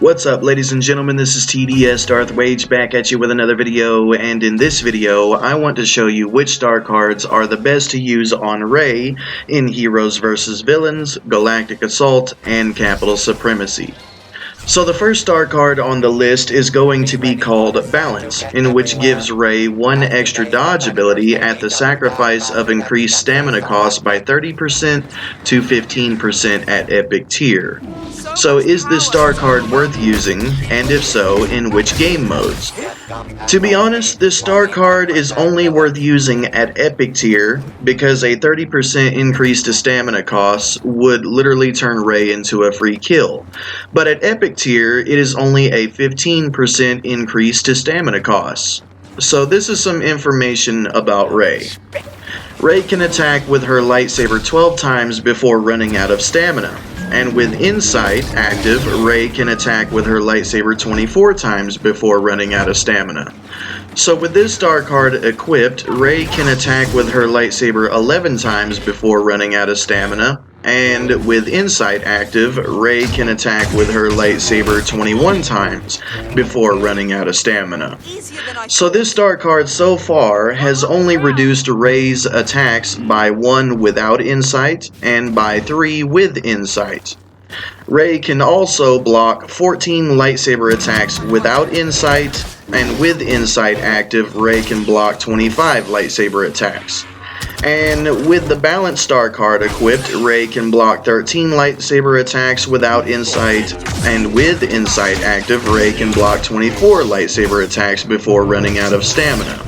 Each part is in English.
What's up, ladies and gentlemen, this is TDS Darth Wage back at you with another video, and in this video I want to show you which star cards are the best to use on Rey in Heroes vs. Villains, Galactic Assault, and Capital Supremacy. So the first star card on the list is going to be called Balance, in which gives Rey one extra dodge ability at the sacrifice of increased stamina cost by 30% to 15% at epic tier. So is this star card worth using, and if so, in which game modes? To be honest, this star card is only worth using at epic tier because a 30% increase to stamina costs would literally turn Rey into a free kill. But at epic tier, it is only a 15% increase to stamina costs. So this is some information about Rey. Rey can attack with her lightsaber 12 times before running out of stamina. And with Insight active, Rey can attack with her lightsaber 24 times before running out of stamina. So with this star card equipped, Rey can attack with her lightsaber 11 times before running out of stamina. And with Insight active, Rey can attack with her lightsaber 21 times before running out of stamina. So this star card so far has only reduced Rey's attacks by 1 without Insight and by 3 with Insight. Rey can also block 14 lightsaber attacks without Insight, and with Insight active, Rey can block 25 lightsaber attacks. And with the Balance star card equipped, Rey can block 13 lightsaber attacks without Insight, and with Insight active, Rey can block 24 lightsaber attacks before running out of stamina.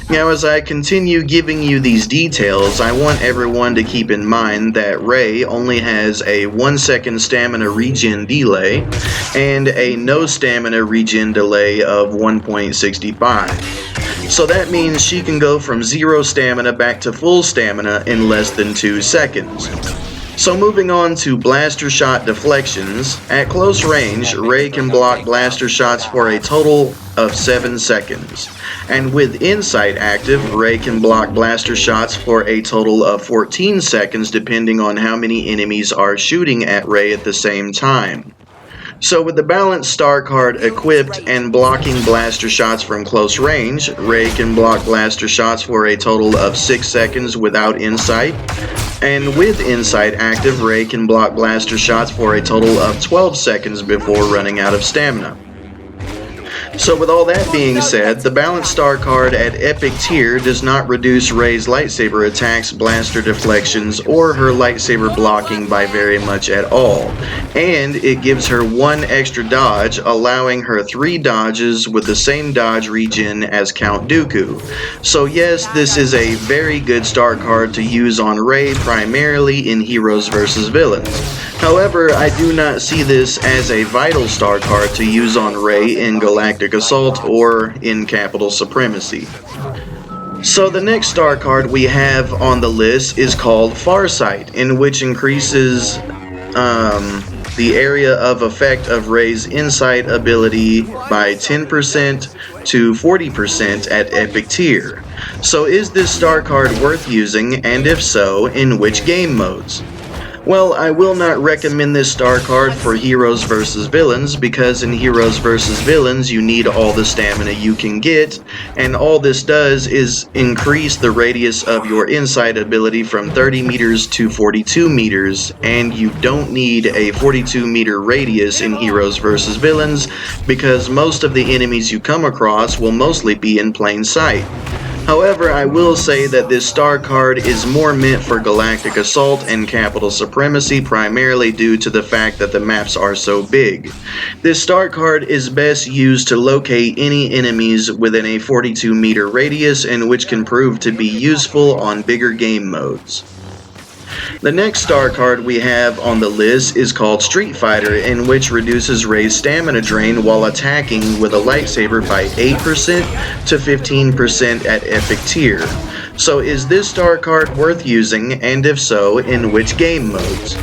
Now, as I continue giving you these details, I want everyone to keep in mind that Rey only has a 1 second stamina regen delay and a no stamina regen delay of 1.65. So that means she can go from 0 stamina back to full stamina in less than 2 seconds. So moving on to blaster shot deflections, at close range, Rey can block blaster shots for a total of 7 seconds. And with Insight active, Rey can block blaster shots for a total of 14 seconds depending on how many enemies are shooting at Rey at the same time. So with the Balance star card equipped and blocking blaster shots from close range, Rey can block blaster shots for a total of 6 seconds without Insight. And with Insight active, Rey can block blaster shots for a total of 12 seconds before running out of stamina. So with all that being said, the Balance star card at epic tier does not reduce Rey's lightsaber attacks, blaster deflections, or her lightsaber blocking by very much at all. And it gives her 1 extra dodge, allowing her 3 dodges with the same dodge regen as Count Dooku. So yes, this is a very good star card to use on Rey primarily in Heroes vs. Villains. However, I do not see this as a vital star card to use on Rey in Galactic Assault or in Capital Supremacy. So the next star card we have on the list is called Farsight, in which increases the area of effect of Rey's Insight ability by 10% to 40% at epic tier. So is this star card worth using, and if so, in which game modes? Well, I will not recommend this star card for Heroes vs. Villains because in Heroes vs. Villains you need all the stamina you can get, and all this does is increase the radius of your Insight ability from 30 meters to 42 meters, and you don't need a 42 meter radius in Heroes vs. Villains because most of the enemies you come across will mostly be in plain sight. However, I will say that this star card is more meant for Galactic Assault and Capital Supremacy primarily due to the fact that the maps are so big. This star card is best used to locate any enemies within a 42 meter radius and which can prove to be useful on bigger game modes. The next star card we have on the list is called Street Fighter, in which reduces Rey's stamina drain while attacking with a lightsaber by 8% to 15% at epic tier. So is this star card worth using, and if so, in which game modes?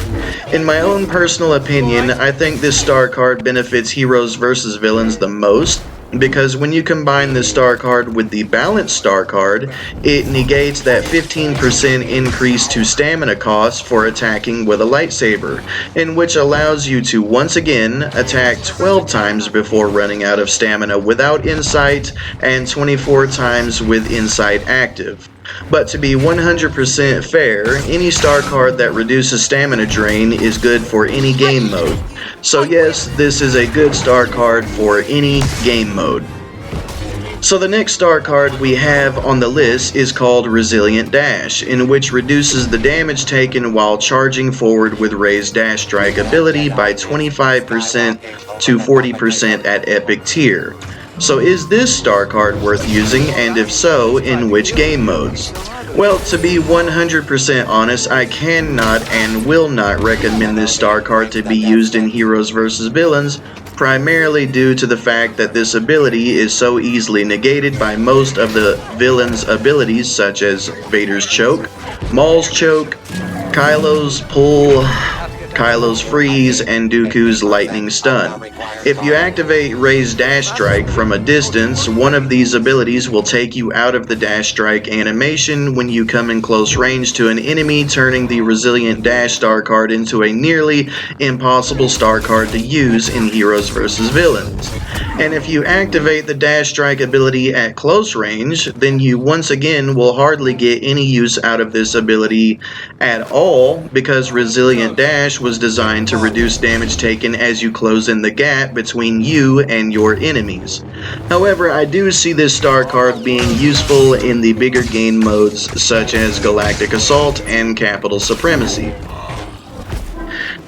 In my own personal opinion, I think this star card benefits Heroes vs. Villains the most, because when you combine this star card with the balanced star card, it negates that 15% increase to stamina cost for attacking with a lightsaber, in which allows you to once again attack 12 times before running out of stamina without insight and 24 times with insight active. But to be 100% fair, any star card that reduces stamina drain is good for any game mode. So yes, this is a good star card for any game mode. So the next star card we have on the list is called Resilient Dash, in which reduces the damage taken while charging forward with Reys' Dash Strike ability by 25% to 40% at Epic tier. So is this star card worth using, and if so, in which game modes? Well, to be 100% honest, I cannot and will not recommend this star card to be used in Heroes vs. Villains, primarily due to the fact that this ability is so easily negated by most of the villain's abilities, such as Vader's Choke, Maul's Choke, Kylo's Pull, Kylo's Freeze, and Dooku's Lightning Stun. If you activate Reys' Dash Strike from a distance, one of these abilities will take you out of the Dash Strike animation when you come in close range to an enemy, turning the Resilient Dash star card into a nearly impossible star card to use in Heroes vs. Villains. And if you activate the Dash Strike ability at close range, then you once again will hardly get any use out of this ability at all, because Resilient Dash was designed to reduce damage taken as you close in the gap between you and your enemies. However, I do see this star card being useful in the bigger game modes such as Galactic Assault and Capital Supremacy.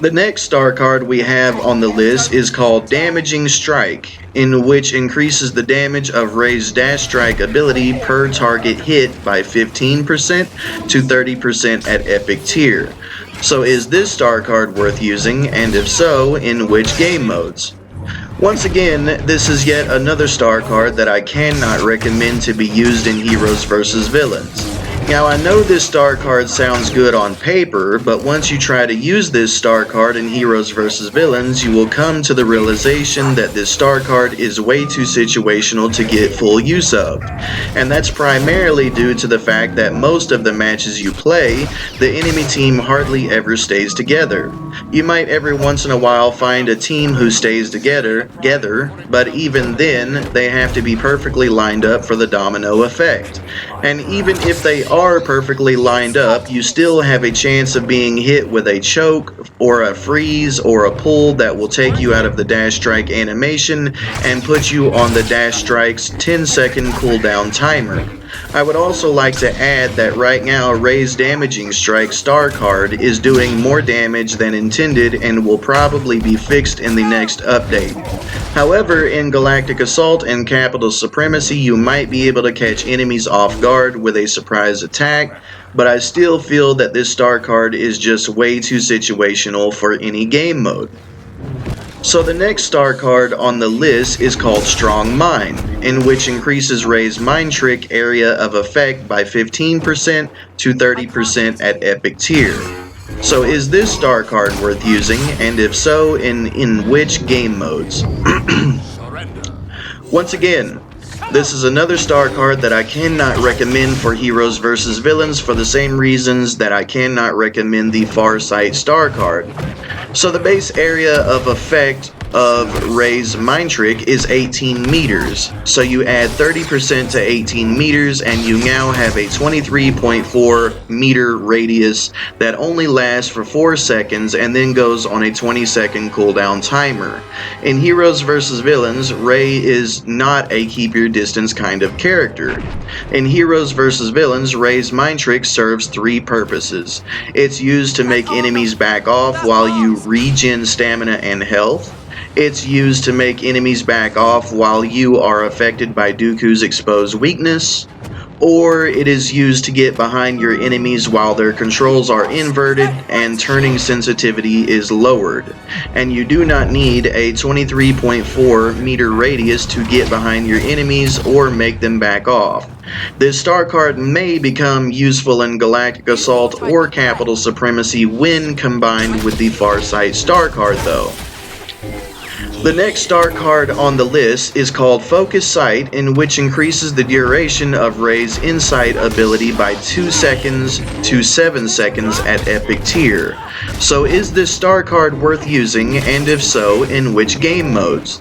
The next star card we have on the list is called Damaging Strike, in which increases the damage of Reys' Dash Strike ability per target hit by 15% to 30% at Epic tier. So is this star card worth using, and if so, in which game modes? Once again, this is yet another star card that I cannot recommend to be used in Heroes vs. Villains. Now, I know this star card sounds good on paper, but once you try to use this star card in Heroes vs. Villains, you will come to the realization that this star card is way too situational to get full use of. And that's primarily due to the fact that most of the matches you play, the enemy team hardly ever stays together. You might every once in a while find a team who stays together, but even then, they have to be perfectly lined up for the domino effect. And even if they are perfectly lined up, you still have a chance of being hit with a choke or a freeze or a pull that will take you out of the Dash Strike animation and put you on the Dash Strike's 10-second cooldown timer. I would also like to add that right now Reys' Damaging Strike star card is doing more damage than intended and will probably be fixed in the next update. However, in Galactic Assault and Capital Supremacy, you might be able to catch enemies off guard with a surprise attack, but I still feel that this star card is just way too situational for any game mode. So the next star card on the list is called Strong Mind, in which increases Reys' Mind Trick area of effect by 15% to 30% at Epic tier. So is this star card worth using, and if so, in which game modes? Once again, this is another star card that I cannot recommend for Heroes vs. Villains for the same reasons that I cannot recommend the Farsight star card. So the base area of effect of Reys' Mind Trick is 18 meters. So you add 30% to 18 meters and you now have a 23.4 meter radius that only lasts for 4 seconds and then goes on a 20-second cooldown timer. In Heroes vs. Villains, Rey is not a keep your distance kind of character. In Heroes vs. Villains, Reys' Mind Trick serves 3 purposes. It's used to make enemies back off while you regen stamina and health. It's used to make enemies back off while you are affected by Dooku's exposed weakness, or it is used to get behind your enemies while their controls are inverted and turning sensitivity is lowered. And you do not need a 23.4 meter radius to get behind your enemies or make them back off. This star card may become useful in Galactic Assault or Capital Supremacy when combined with the Farsight star card though. The next star card on the list is called Focus Sight, in which increases the duration of Reys' Insight ability by 2 seconds to 7 seconds at epic tier. So is this star card worth using, and if so, in which game modes?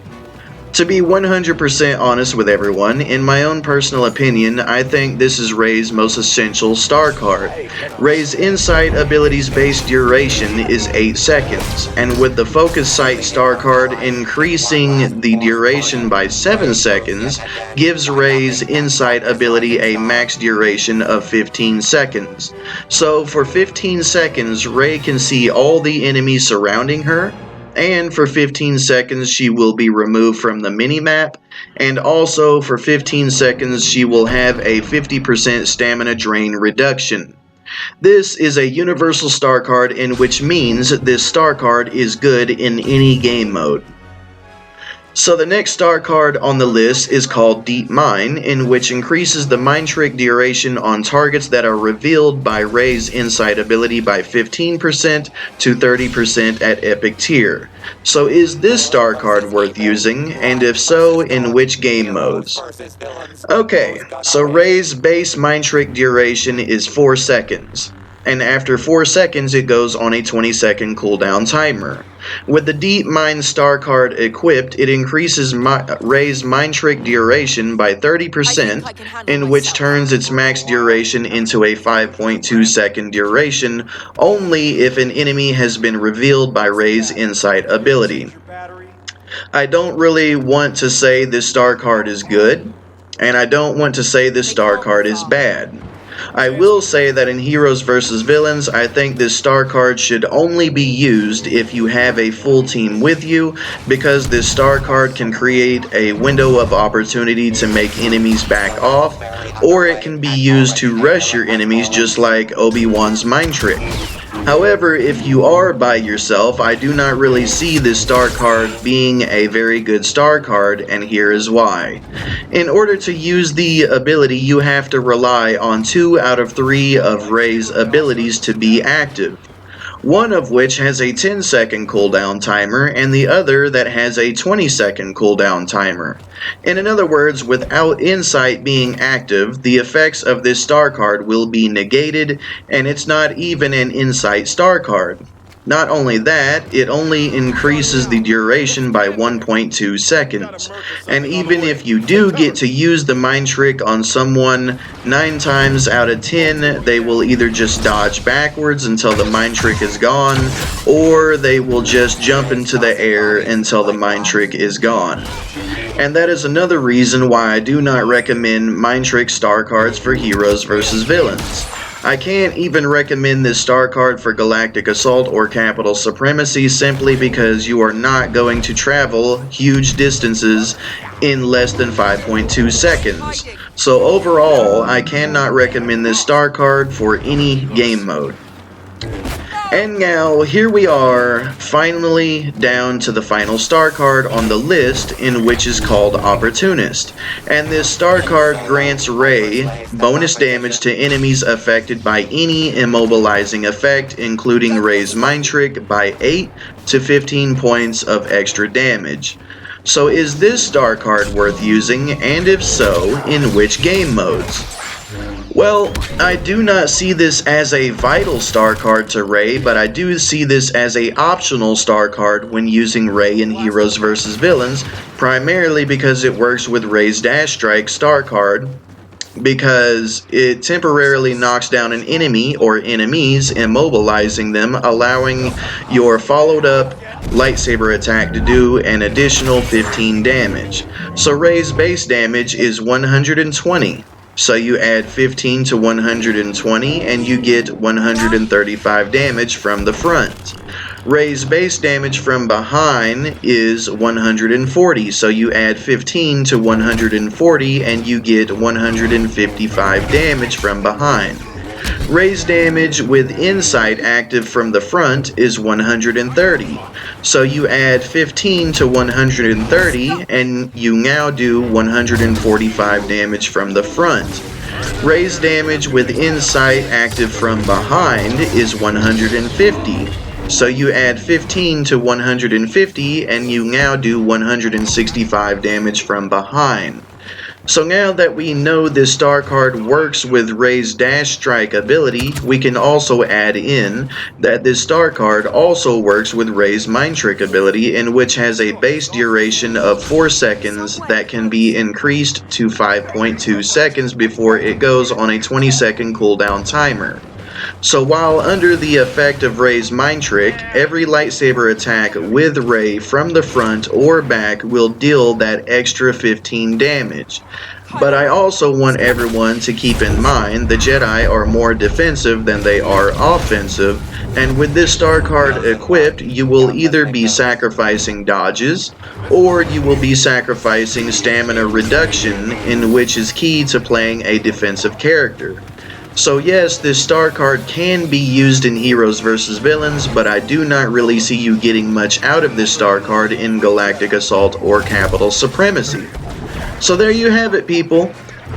To be 100% honest with everyone, in my own personal opinion, I think this is Reys' most essential star card. Reys' Insight ability's base duration is 8 seconds, and with the Focus Sight star card increasing the duration by 7 seconds, gives Reys' Insight ability a max duration of 15 seconds. So for 15 seconds, Rey can see all the enemies surrounding her, and for 15 seconds she will be removed from the minimap, and also for 15 seconds she will have a 50% stamina drain reduction. This is a universal star card, in which means this star card is good in any game mode. So the next star card on the list is called Deep Mine, in which increases the mind trick duration on targets that are revealed by Reys' Insight ability by 15% to 30% at epic tier. So is this star card worth using, and if so, in which game modes? Okay, so Reys' base mind trick duration is 4 seconds. And after 4 seconds it goes on a 20-second cooldown timer. With the Deep Mine star card equipped, it increases Reys' mind trick duration by 30%, in which turns its max duration into a 5.2 second duration, only if an enemy has been revealed by Reys' Insight ability. I don't really want to say this star card is good, and I don't want to say this star card is bad. I will say that in Heroes vs. Villains, I think this star card should only be used if you have a full team with you, because this star card can create a window of opportunity to make enemies back off, or it can be used to rush your enemies just like Obi-Wan's mind trick. However, if you are by yourself, I do not really see this star card being a very good star card, and here is why. In order to use the ability, you have to rely on 2 out of 3 of Reys' abilities to be active. One of which has a 10-second cooldown timer, and the other that has a 20-second cooldown timer. And in other words, without Insight being active, the effects of this star card will be negated, and it's not even an Insight star card. Not only that, it only increases the duration by 1.2 seconds. And even if you do get to use the mind trick on someone, 9 times out of 10, they will either just dodge backwards until the mind trick is gone, or they will just jump into the air until the mind trick is gone. And that is another reason why I do not recommend mind trick star cards for Heroes vs. Villains. I can't even recommend this star card for Galactic Assault or Capital Supremacy, simply because you are not going to travel huge distances in less than 5.2 seconds. So overall, I cannot recommend this star card for any game mode. And now, here we are, finally down to the final star card on the list, in which is called Opportunist. And this star card grants Rey bonus damage to enemies affected by any immobilizing effect, including Rey's mind trick, by 8 to 15 points of extra damage. So is this star card worth using, and if so, in which game modes? Well, I do not see this as a vital star card to Rey, but I do see this as a optional star card when using Rey in Heroes vs. Villains, primarily because it works with Rey's Dash Strike star card, because it temporarily knocks down an enemy or enemies, immobilizing them, allowing your followed up lightsaber attack to do an additional 15 damage. So Rey's base damage is 120. So you add 15 to 120 and you get 135 damage from the front. Rey's base damage from behind is 140, so you add 15 to 140 and you get 155 damage from behind. Rey's damage with Insight active from the front is 130, so you add 15 to 130 and you now do 145 damage from the front. Rey's damage with Insight active from behind is 150, So you add 15 to 150 and you now do 165 damage from behind. So now that we know this star card works with Reys' Dash Strike ability, we can also add in that this star card also works with Reys' Mind Trick ability, in which has a base duration of 4 seconds that can be increased to 5.2 seconds before it goes on a 20-second cooldown timer. So while under the effect of Reys' Mind Trick, every lightsaber attack with Rey from the front or back will deal that extra 15 damage. But I also want everyone to keep in mind the Jedi are more defensive than they are offensive, and with this star card equipped, you will either be sacrificing dodges, or you will be sacrificing stamina reduction, in which is key to playing a defensive character. So yes, this star card can be used in Heroes vs. Villains, but I do not really see you getting much out of this star card in Galactic Assault or Capital Supremacy. So there you have it, people.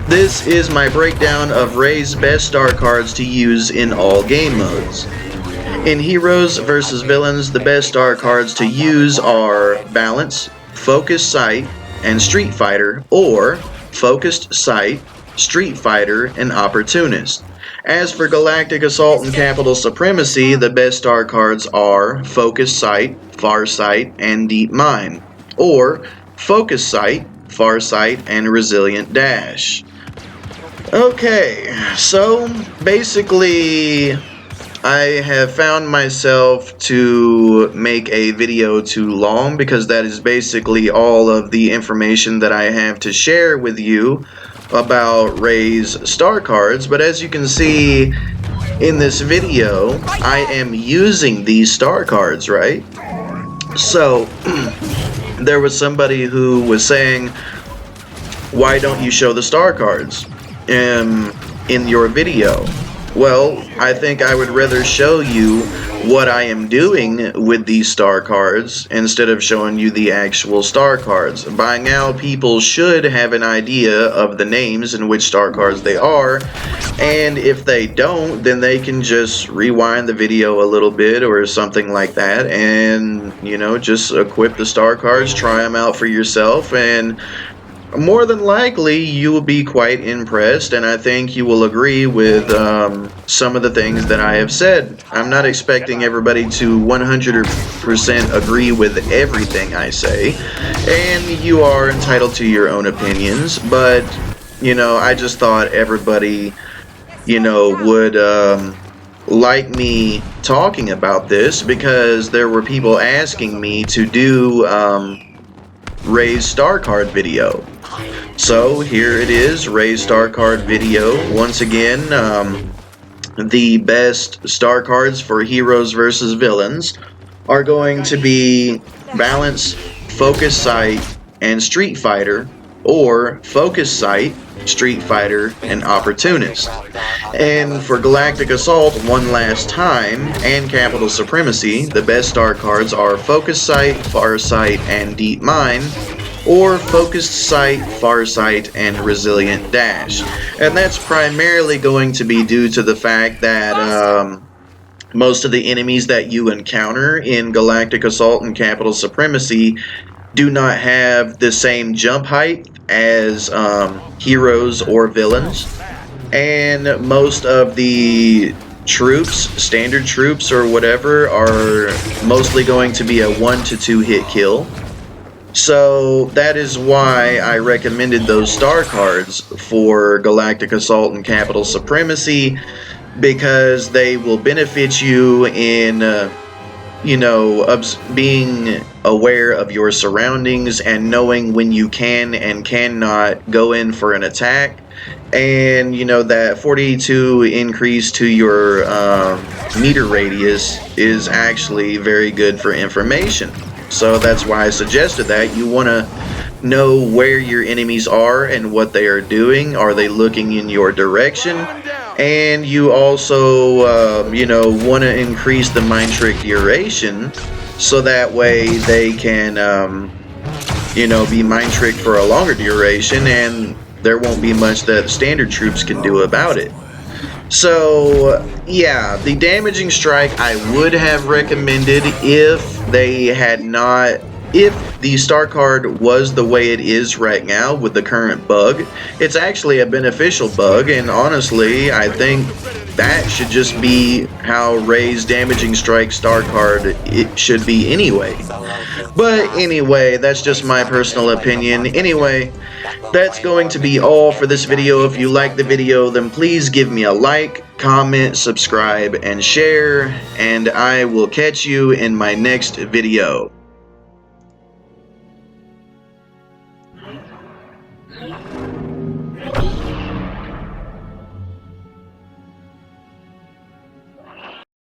This is my breakdown of Reys' best star cards to use in all game modes. In Heroes vs. Villains, the best star cards to use are Balance, Focus Sight, and Street Fighter, or Focused Sight, Street Fighter, and Opportunist. As for Galactic Assault and Capital Supremacy, the best star cards are Focus Sight, Farsight, and Deep Mind, or Focus Sight, Farsight, and Resilient Dash. Okay, so basically I have found myself to make a video too long because that is basically all of the information that I have to share with you about Reys' star cards, but as you can see in this video, I am using these star cards, right? So there was somebody who was saying, why don't you show the star cards in your video? Well, I think I would rather show you what I am doing with these star cards instead of showing you the actual star cards. By now, people should have an idea of the names and which star cards they are, and if they don't, then they can just rewind the video a little bit or something like that and, you know, just equip the star cards, try them out for yourself, and more than likely you will be quite impressed, and I think you will agree with some of the things that I have said. I'm not expecting everybody to 100% agree with everything I say, and you are entitled to your own opinions, but, you know, I just thought everybody, you know, would like me talking about this because there were people asking me to do Reys' star card video. So here it is, Reys' star card video. Once again, the best star cards for Heroes vs. Villains are going to be Balance, Focus Sight, and Street Fighter, or Focus Sight, Street Fighter, and Opportunist. And for Galactic Assault, one last time, and Capital Supremacy, the best star cards are Focus Sight, Farsight, and Deep Mind, or Focused Sight, Farsight, and Resilient Dash. And that's primarily going to be due to the fact that most of the enemies that you encounter in Galactic Assault and Capital Supremacy do not have the same jump height as heroes or villains. And most of the troops, standard troops or whatever, are mostly going to be a 1 to 2 hit kill. So that is why I recommended those star cards for Galactic Assault and Capital Supremacy, because they will benefit you in, you know, being aware of your surroundings and knowing when you can and cannot go in for an attack. And, you know, that 42 increase to your meter radius is actually very good for information. So that's why I suggested that. You want to know where your enemies are and what they are doing. Are they looking in your direction? And you also, you know, want to increase the mind trick duration so that way they can, you know, be mind tricked for a longer duration and there won't be much that standard troops can do about it. So, yeah, the damaging strike I would have recommended if they had not. If the star card was the way it is right now with the current bug, it's actually a beneficial bug, and honestly, I think that should just be how Reys damaging strike star card it should be anyway. But anyway, that's just my personal opinion. Anyway, that's going to be all for this video. If you like the video, then please give me a like, comment, subscribe, and share, and I will catch you in my next video.